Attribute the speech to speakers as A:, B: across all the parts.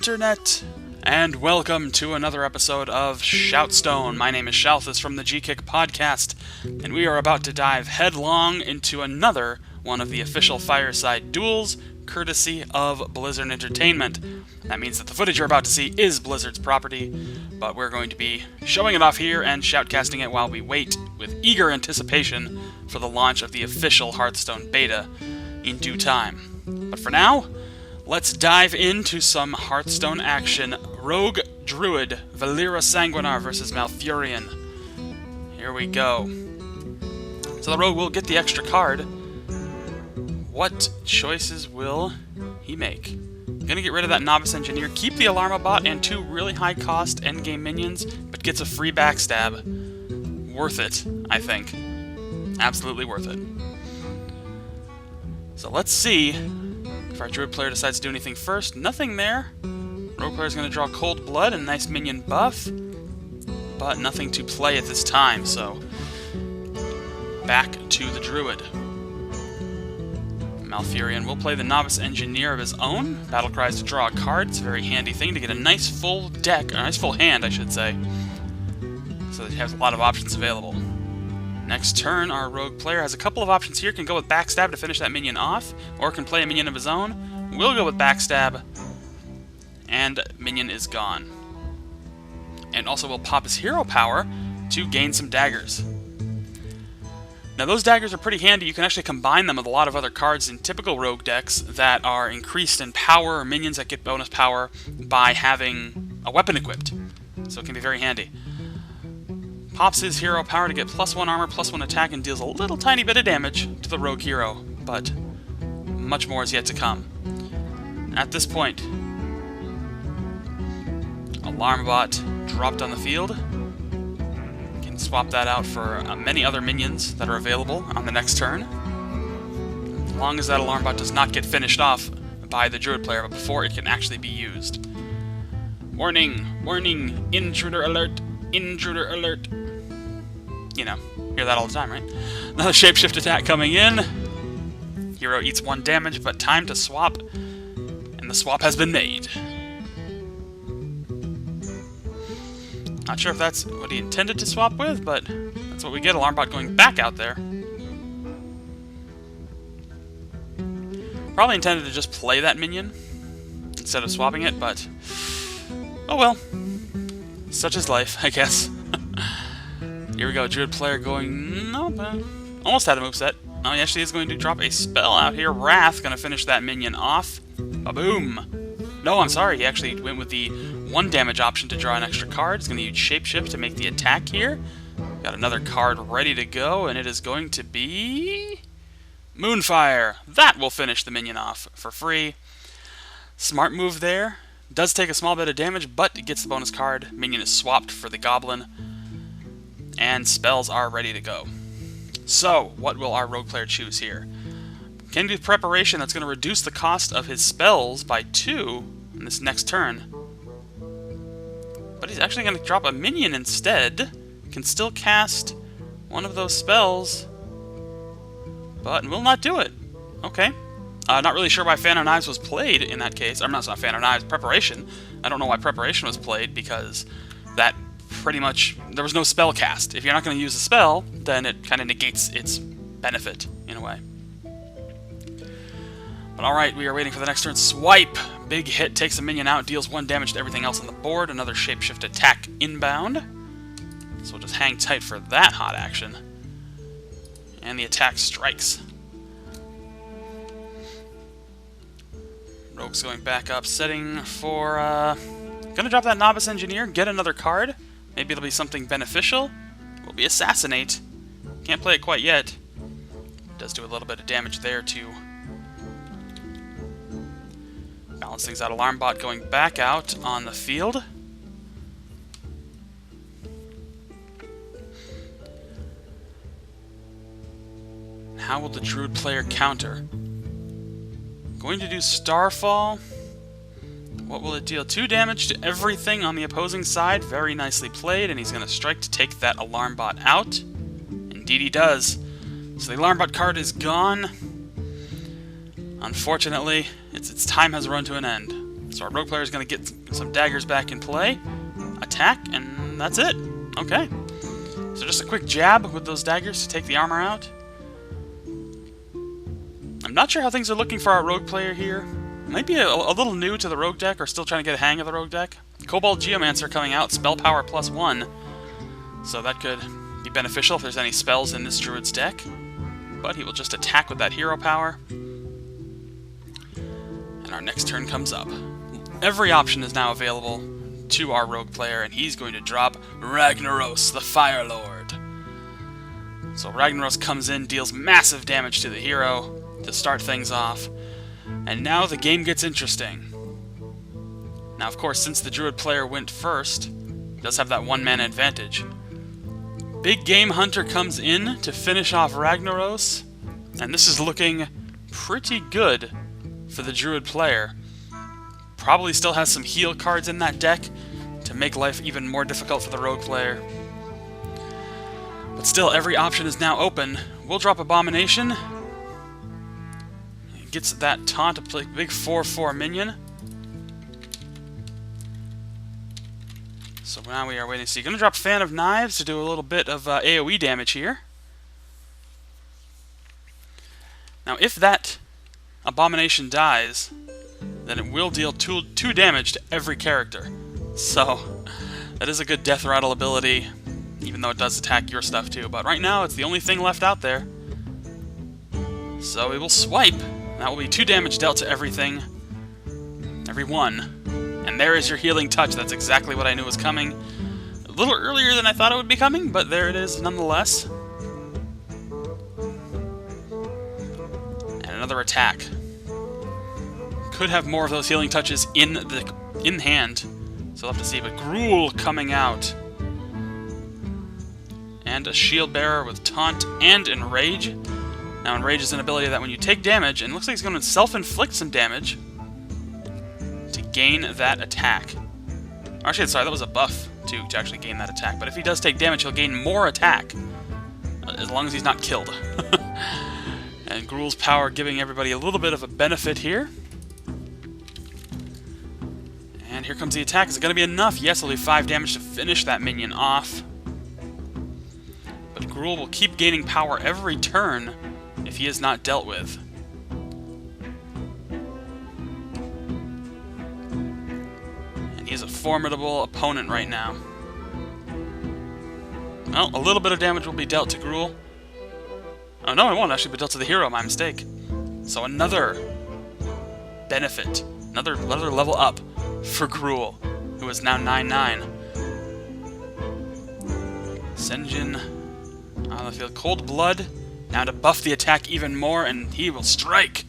A: Internet, and welcome to another episode of ShoutStone. My name is Shalthis from the GKick Podcast, and we are about to dive headlong into another one of the official Fireside Duels, courtesy of Blizzard Entertainment. That means that the footage you're about to see is Blizzard's property, but we're going to be showing it off here and shoutcasting it while we wait with eager anticipation for the launch of the official Hearthstone beta in due time. But for now, let's dive into some Hearthstone action. Rogue Druid, Valeera Sanguinar versus Malfurion. Here we go. So the Rogue will get the extra card. What choices will he make? Gonna get rid of that Novice Engineer, keep the Alarma Bot and two really high cost endgame minions, but gets a free backstab. Worth it, I think. Absolutely worth it. So let's see if our Druid player decides to do anything first. Nothing there. Rogue player is going to draw Cold Blood and a nice minion buff, but nothing to play at this time, so back to the Druid. Malfurion will play the Novice Engineer of his own. Battle cries to draw a card. It's a very handy thing to get a nice full deck, a nice full hand, I should say, so that he has a lot of options available. Next turn, our Rogue player has a couple of options here. Can go with Backstab to finish that minion off, or can play a minion of his own. We'll go with Backstab, and minion is gone. And also will pop his hero power to gain some daggers. Now those daggers are pretty handy. You can actually combine them with a lot of other cards in typical Rogue decks that are increased in power, or minions that get bonus power by having a weapon equipped. So it can be very handy. Pops his hero power to get +1 armor, +1 attack, and deals a little tiny bit of damage to the Rogue hero, but much more is yet to come. At this point, Alarm Bot dropped on the field. Can swap that out for many other minions that are available on the next turn, as long as that Alarm Bot does not get finished off by the Druid player, but before it can actually be used. Warning! Warning! Intruder alert! Intruder alert! You know, hear that all the time, right? Another shapeshift attack coming in. Hero eats 1 damage, but time to swap, and the swap has been made. Not sure if that's what he intended to swap with, but that's what we get. Alarm Bot going back out there. Probably intended to just play that minion instead of swapping it, but oh well. Such is life, I guess. Here we go, Druid player going... Nope, almost had a moveset. Oh, he actually is going to drop a spell out here. Wrath, going to finish that minion off. Ba-boom! No, I'm sorry, he actually went with the 1 damage option to draw an extra card. He's going to use Shapeshift to make the attack here. Got another card ready to go, and it is going to be... Moonfire! That will finish the minion off for free. Smart move there. Does take a small bit of damage, but it gets the bonus card. Minion is swapped for the Goblin, and spells are ready to go. So, what will our Rogue player choose here? Can do Preparation. That's going to reduce the cost of his spells by 2 in this next turn. But he's actually going to drop a minion instead. Can still cast one of those spells, but will not do it. Okay. Not really sure why Fan of Knives was played in that case. I'm not Fan of Knives, Preparation. I don't know why Preparation was played, because that pretty much... there was no spell cast. If you're not going to use a spell, then it kind of negates its benefit, in a way. But alright, we are waiting for the next turn. Swipe! Big hit, takes a minion out, deals 1 damage to everything else on the board. Another Shapeshift attack inbound. So we'll just hang tight for that hot action. And the attack strikes. Rogue's going back up, setting for, gonna drop that Novice Engineer, get another card. Maybe it'll be something beneficial. It will be Assassinate. Can't play it quite yet. Does do a little bit of damage there, too. Balance things out. Alarm Bot going back out on the field. How will the Druid player counter? Going to do Starfall. What will it deal? 2 damage to everything on the opposing side. Very nicely played, and he's going to strike to take that Alarm Bot out. Indeed he does. So the Alarm Bot card is gone. Unfortunately, its time has run to an end. So our rogue player is going to get some daggers back in play, attack, and that's it. Okay. So just a quick jab with those daggers to take the armor out. I'm not sure how things are looking for our rogue player here. Might be a little new to the rogue deck, or still trying to get a hang of the rogue deck. Cobalt Geomancer coming out, spell power +1. So that could be beneficial if there's any spells in this druid's deck. But he will just attack with that hero power. And our next turn comes up. Every option is now available to our rogue player, and he's going to drop Ragnaros, the Fire Lord. So Ragnaros comes in, deals massive damage to the hero to start things off. And now the game gets interesting. Now, of course, since the druid player went first, he does have that one-mana advantage. Big Game Hunter comes in to finish off Ragnaros, and this is looking pretty good for the druid player. Probably still has some heal cards in that deck to make life even more difficult for the rogue player. But still, every option is now open. We'll drop Abomination. He gets that taunt to play big 4/4 minion. So now we are waiting to see. Going to drop Fan of Knives to do a little bit of AoE damage here. Now, if that Abomination dies, then it will deal 2 damage to every character. So, that is a good death rattle ability, even though it does attack your stuff too. But right now, it's the only thing left out there. So we will swipe. That will be 2 damage dealt to everything. Every one. And there is your healing touch. That's exactly what I knew was coming. A little earlier than I thought it would be coming, but there it is nonetheless. And another attack. Could have more of those healing touches in hand, so we'll have to see. But Gruul coming out, and a Shield Bearer with Taunt and Enrage. Now Enrage is an ability that when you take damage, and it looks like he's going to self-inflict some damage to gain that attack. Actually, sorry, that was a buff to actually gain that attack. But if he does take damage, he'll gain more attack, as long as he's not killed. And Gruul's power giving everybody a little bit of a benefit here. And here comes the attack. Is it going to be enough? Yes, it'll do 5 damage to finish that minion off. But Gruul will keep gaining power every turn if he is not dealt with. And he is a formidable opponent right now. Well, a little bit of damage will be dealt to Gruul. Oh no, it won't actually be dealt to the hero, my mistake. So another benefit, another level up for Gruul, who is now 9/9. Sen'jin on the field. Cold Blood, now to buff the attack even more, and he will strike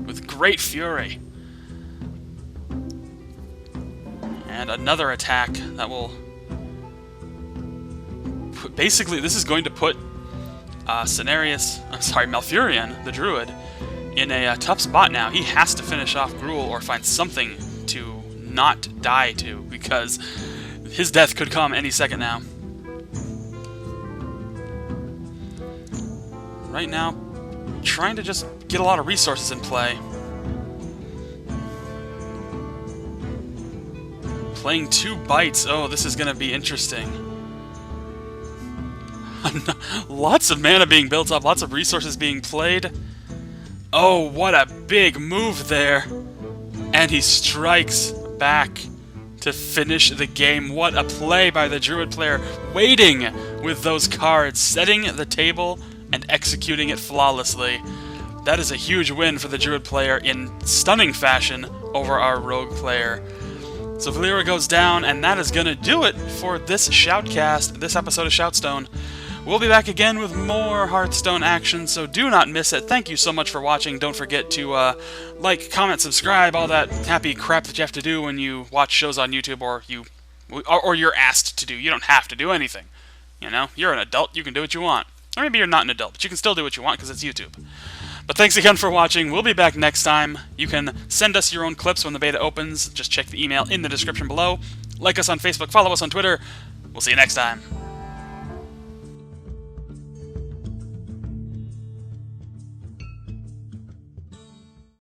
A: with great fury. And another attack that will... Basically, this is going to put Malfurion, the Druid, in a tough spot now. He has to finish off Gruul or find something to not die to, because his death could come any second now. Right now, trying to just get a lot of resources in play. Playing 2 bites. Oh, this is going to be interesting. Lots of mana being built up, lots of resources being played. Oh, what a big move there. And he strikes back to finish the game. What a play by the Druid player, waiting with those cards, setting the table and executing it flawlessly. That is a huge win for the Druid player in stunning fashion over our Rogue player. So Valeera goes down, and that is going to do it for this Shoutcast, this episode of ShoutStone. We'll be back again with more Hearthstone action, so do not miss it. Thank you so much for watching. Don't forget to like, comment, subscribe, all that happy crap that you have to do when you watch shows on YouTube, or you're asked to do. You don't have to do anything. You know, you're an adult, you can do what you want. Or maybe you're not an adult, but you can still do what you want because it's YouTube. But thanks again for watching. We'll be back next time. You can send us your own clips when the beta opens. Just check the email in the description below. Like us on Facebook, follow us on Twitter. We'll see you next time.